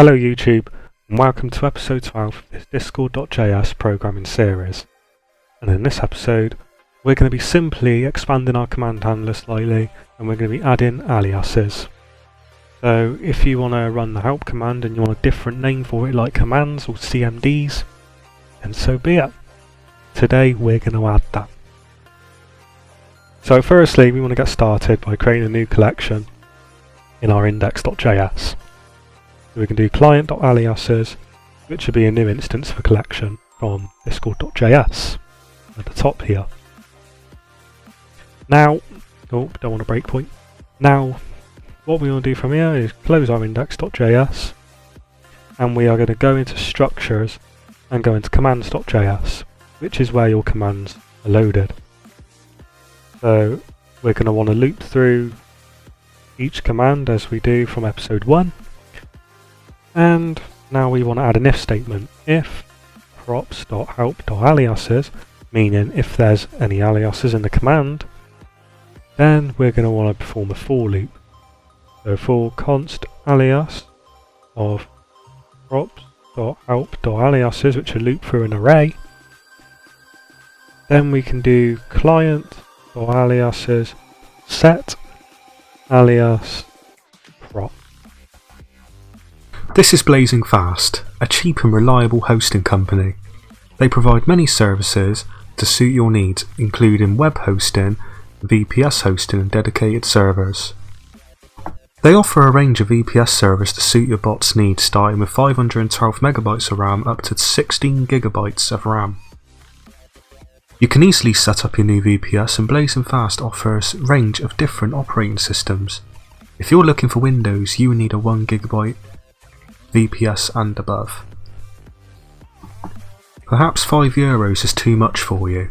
Hello YouTube, and welcome to episode 12 of this Discord.js programming series. And in this episode, we're going to be simply expanding our command handler slightly, and we're going to be adding aliases. So if you want to run the help command and you want a different name for it like commands or CMDs, then so be it. Today we're going to add that. So firstly, we want to get started by creating a new collection in our index.js. So we can do client.aliases, which would be a new instance of a collection from discord.js at the top here. Now, don't want a breakpoint. Now, what we want to do from here is close our index.js, and we are going to go into structures and go into commands.js, which is where your commands are loaded. So we're going to want to loop through each command as we do from episode 1. And now we want to add an if statement. If props.help.aliases, meaning if there's any aliases in the command, then we're going to want to perform a for loop. So for const alias of props.help.aliases, which will loop through an array, then we can do client.aliases set alias prop. This is Blazing Fast, a cheap and reliable hosting company. They provide many services to suit your needs, including web hosting, VPS hosting and dedicated servers. They offer a range of VPS servers to suit your bot's needs, starting with 512 MB of RAM up to 16 GB of RAM. You can easily set up your new VPS, and Blazing Fast offers a range of different operating systems. If you're looking for Windows, you will need a 1 GB VPS and above. Perhaps €5 is too much for you.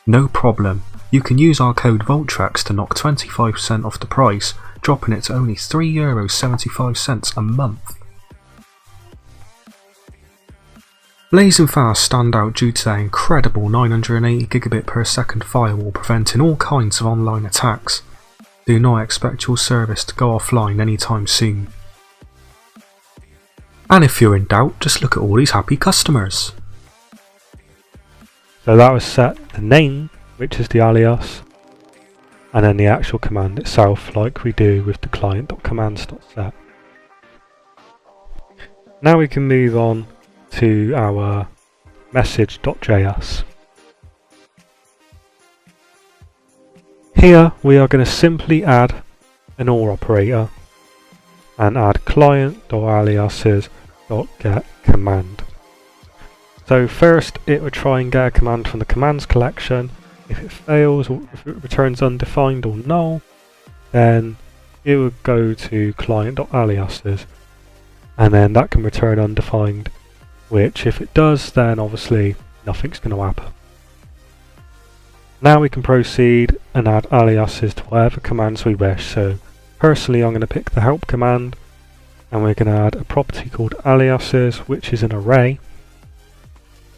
No problem, you can use our code VultRex to knock 25% off the price, dropping it to only €3.75 a month. Blazing Fast stand out due to their incredible 980 gigabit per second firewall, preventing all kinds of online attacks. Do not expect your service to go offline anytime soon. And if you're in doubt, just look at all these happy customers. So that was set the name, which is the alias, and then the actual command itself, like we do with the client.commands.set. Now we can move on to our message.js. Here we are going to simply add an OR operator and add client.aliases.getCommand. So first it would try and get a command from the commands collection. If it fails, or if it returns undefined or null, then it would go to client.aliases, and then that can return undefined, which if it does, then obviously nothing's going to happen. Now we can proceed and add aliases to whatever commands we wish. So personally I'm going to pick the help command, and we're going to add a property called aliases, which is an array,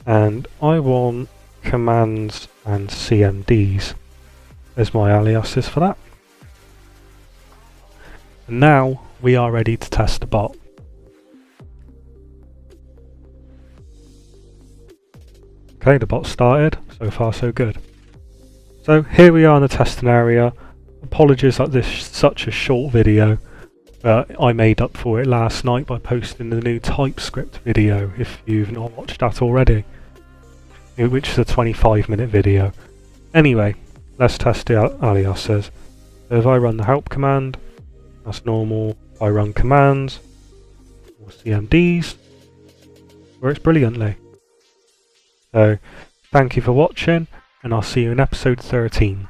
and I want commands and CMDs as my aliases for that. And now we are ready to test the bot. Okay, the bot started, so far so good. So here we are in the testing area. Apologies that this is such a short video, but I made up for it last night by posting the new TypeScript video, if you've not watched that already, which is a 25-minute video. Anyway, let's test the aliases. So if I run the help command, that's normal. If I run commands or CMDs, works brilliantly. So thank you for watching, and I'll see you in episode 13.